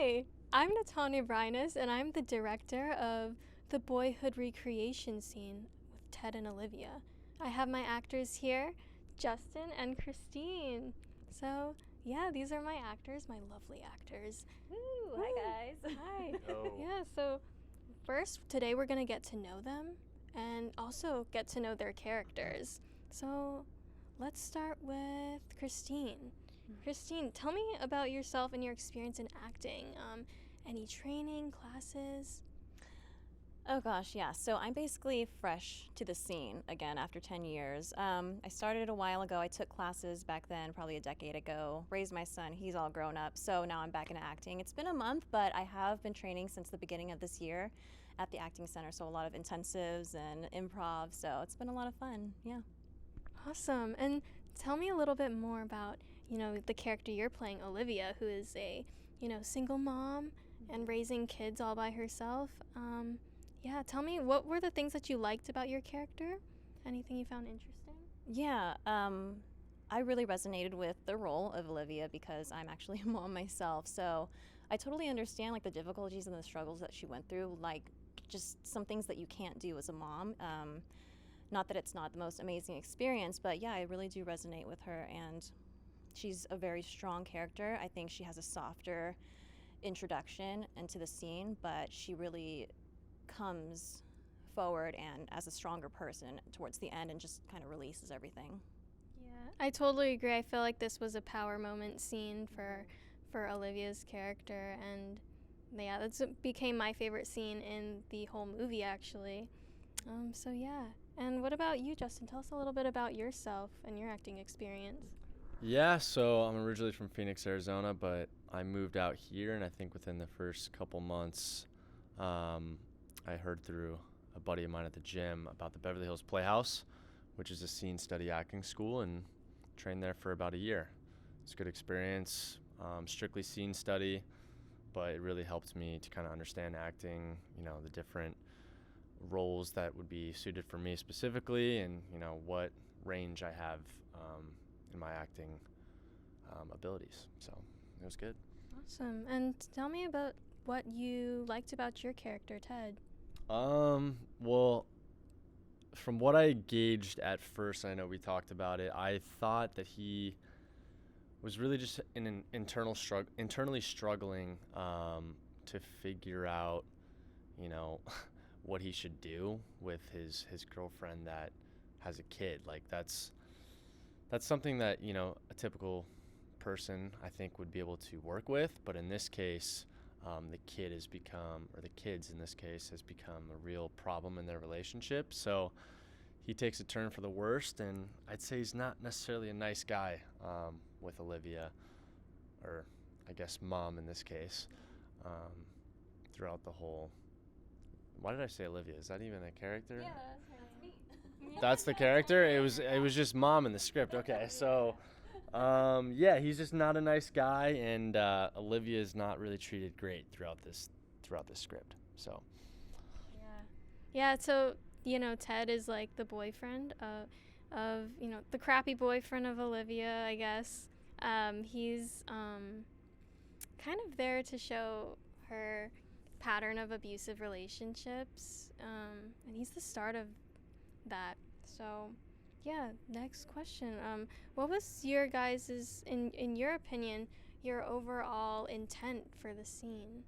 Hi, I'm Natania Breines, and I'm the director of the Boyhood recreation scene with Ted and Olivia. I have my actors here, Justin and Christine. So, yeah, these are my actors, my lovely actors. Woo! Hi, guys. Hi. Yo. Yeah, so first, today we're going to get to know them and also get to know their characters. So, let's start with Christine. Christine, tell me about yourself and your experience in acting. Any training, classes? Oh gosh, yeah. So I'm basically fresh to the scene again after 10 years. I started a while ago. I took classes back then, probably a decade ago. Raised my son. He's all grown up. So now I'm back into acting. It's been a month, but I have been training since the beginning of this year at the acting center. So a lot of intensives and improv. So it's been a lot of fun. Yeah. Awesome. And tell me a little bit more about, the character you're playing, Olivia, who is a, single mom and raising kids all by herself. Yeah, tell me, what were the things that you liked about your character? Anything you found interesting? Yeah, I really resonated with the role of Olivia because I'm actually a mom myself. So I totally understand like the difficulties and the struggles that she went through, like just some things that you can't do as a mom. Not that it's not the most amazing experience, but yeah, I really do resonate with her, and she's a very strong character. I think she has a softer introduction into the scene, but she really comes forward and as a stronger person towards the end and just kind of releases everything. Yeah, I totally agree. I feel like this was a power moment scene for Olivia's character, and yeah, that's what became my favorite scene in the whole movie, actually. So yeah. And what about you, Justin? Tell us a little bit about yourself and your acting experience. Yeah, so I'm originally from Phoenix, Arizona, but I moved out here, and I think within the first couple months, I heard through a buddy of mine at the gym about the Beverly Hills Playhouse, which is a scene study acting school, and trained there for about a year. It's a good experience, strictly scene study, but it really helped me to kind of understand acting, the different roles that would be suited for me specifically, and what range I have in my acting abilities. So it was good. Awesome. And tell me about what you liked about your character, Ted. Well, from what I gauged at first, I know we talked about it, I thought that he was really just in an internally struggling to figure out, what he should do with his girlfriend that has a kid. Like that's something that, a typical person I think would be able to work with, but in this case, the kids in this case has become a real problem in their relationship. So he takes a turn for the worst, and I'd say he's not necessarily a nice guy with Olivia, or I guess mom in this case, throughout the whole. Why did I say Olivia? Is that even a character? Yeah, that's me. That's the character? It was just mom in the script. Okay, so yeah, he's just not a nice guy, and Olivia is not really treated great throughout this script. So Yeah, so, Ted is like the boyfriend of the crappy boyfriend of Olivia, I guess. He's kind of there to show her pattern of abusive relationships, and he's the start of that. So, yeah, next question. What was your guys's, in your opinion, your overall intent for the scene?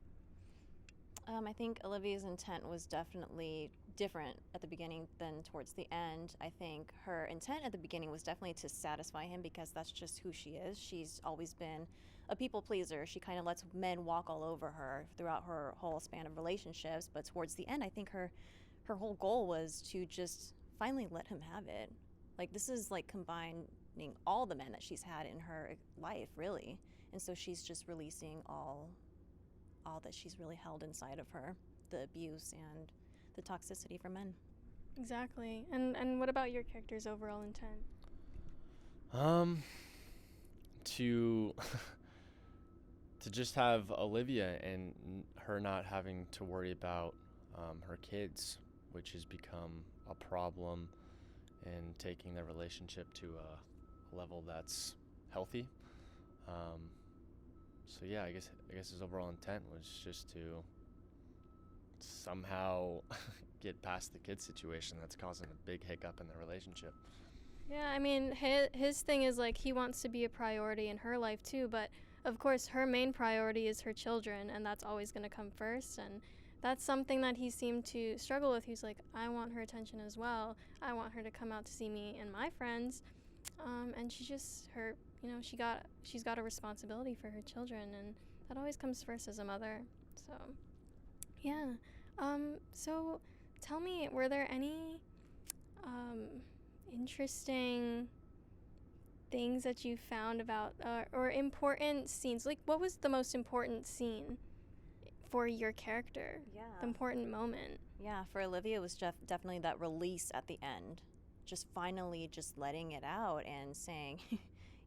I think Olivia's intent was definitely different at the beginning than towards the end. I think her intent at the beginning was definitely to satisfy him because that's just who she is. She's always been a people pleaser. She kind of lets men walk all over her throughout her whole span of relationships. But towards the end, I think her whole goal was to just finally let him have it. Like this is like combining all the men that she's had in her life, really. And so she's just releasing all that she's really held inside of her, the abuse and the toxicity from men. Exactly. And what about your character's overall intent? To to just have Olivia and her not having to worry about her kids, which has become a problem, and taking their relationship to a level that's healthy. So yeah, I guess his overall intent was just to somehow get past the kid situation that's causing a big hiccup in the relationship. Yeah, I mean, his thing is like he wants to be a priority in her life too, but of course her main priority is her children, and that's always going to come first. And that's something that he seemed to struggle with. He's like, I want her attention as well. I want her to come out to see me and my friends. And she just her, she's got a responsibility for her children, and that always comes first as a mother. So, yeah. So tell me, were there any um interesting things that you found about or important scenes? Like, what was the most important scene for your character? Yeah. The important moment. Yeah, for Olivia, it was definitely that release at the end. Just finally just letting it out and saying,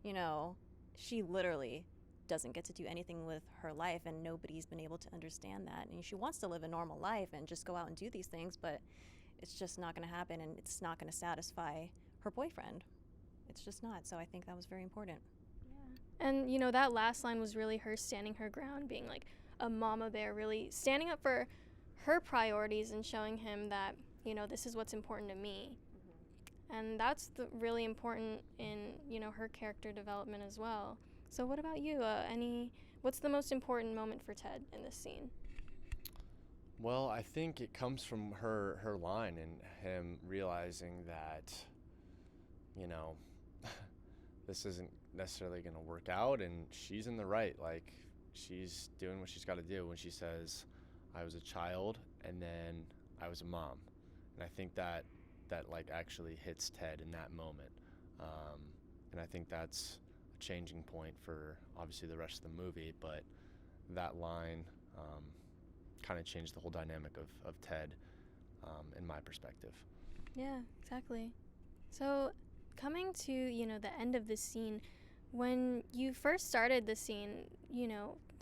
you know, she literally doesn't get to do anything with her life, and nobody's been able to understand that. And she wants to live a normal life and just go out and do these things, but it's just not going to happen, and it's not going to satisfy her boyfriend. It's just not. So I think that was very important. Yeah. And, that last line was really her standing her ground, being like a mama bear, really standing up for her priorities and showing him that, this is what's important to me. And that's really important in, her character development as well. So what about you? What's the most important moment for Ted in this scene? Well, I think it comes from her line and him realizing that, you know, this isn't necessarily going to work out, and she's in the right. Like, she's doing what she's got to do when she says, I was a child and then I was a mom. And I think that like actually hits Ted in that moment. And I think that's a changing point for obviously the rest of the movie, but that line kind of changed the whole dynamic of Ted in my perspective. Yeah, exactly. So coming to, the end of the scene, when you first started the scene,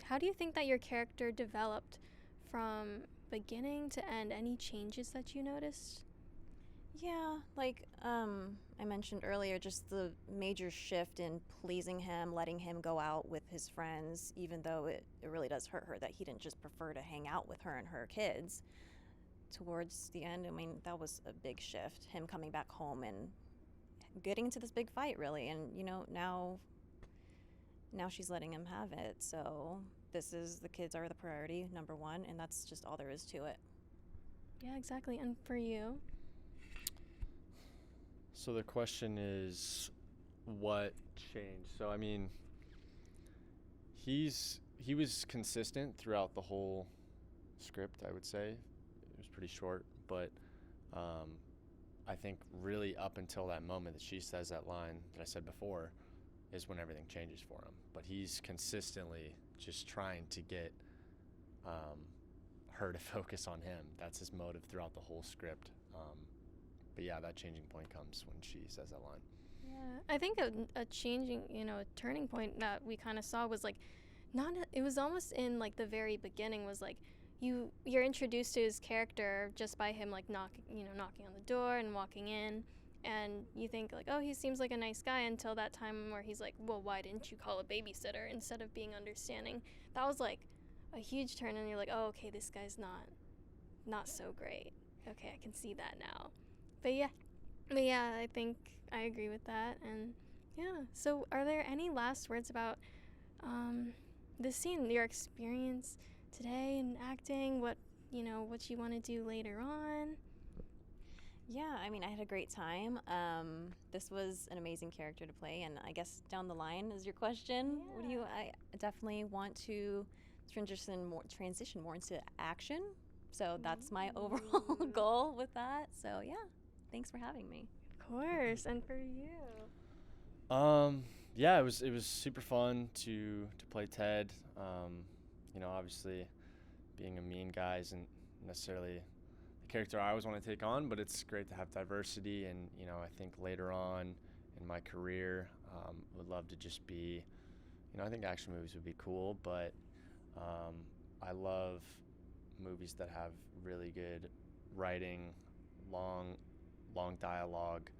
how do you think that your character developed from beginning to end? Any changes that you noticed? Yeah, like I mentioned earlier, just the major shift in pleasing him, letting him go out with his friends, even though it really does hurt her that he didn't just prefer to hang out with her and her kids. Towards the end, I mean, that was a big shift, him coming back home and getting into this big fight, really. And, now she's letting him have it. So the kids are the priority, number one, and that's just all there is to it. Yeah, exactly. And for you? So the question is, what changed? So I mean, he was consistent throughout the whole script. I would say it was pretty short, but I think really up until that moment that she says that line that I said before is when everything changes for him. But he's consistently just trying to get her to focus on him. That's his motive throughout the whole script. But yeah, that changing point comes when she says that line. Yeah, I think a changing, a turning point that we kind of saw was like, it was almost in like the very beginning was like, you're introduced to his character just by him like knocking on the door and walking in, and you think like, oh, he seems like a nice guy until that time where he's like, well, why didn't you call a babysitter instead of being understanding? That was like a huge turn, and you're like, oh, okay, this guy's not so great. Okay, I can see that now. But yeah, I think I agree with that. And yeah, so are there any last words about this scene, your experience today in acting, what you want to do later on? Yeah, I mean, I had a great time. This was an amazing character to play, and I guess down the line is your question. Yeah. I definitely want to transition more into action. So that's my overall goal with that. So yeah, thanks for having me. Of course. And for you? Yeah, it was super fun to play Ted. Obviously being a mean guy isn't necessarily the character I always want to take on, but it's great to have diversity. And I think later on in my career, would love to just be, I think action movies would be cool, but I love movies that have really good writing, long dialogue,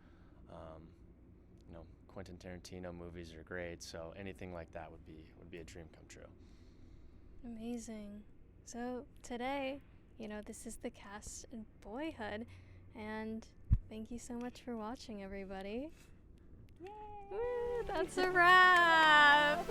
Quentin Tarantino movies are great, so anything like that would be a dream come true. Amazing. So today, this is the cast in Boyhood, and thank you so much for watching, everybody. Yay! Woo, that's a wrap.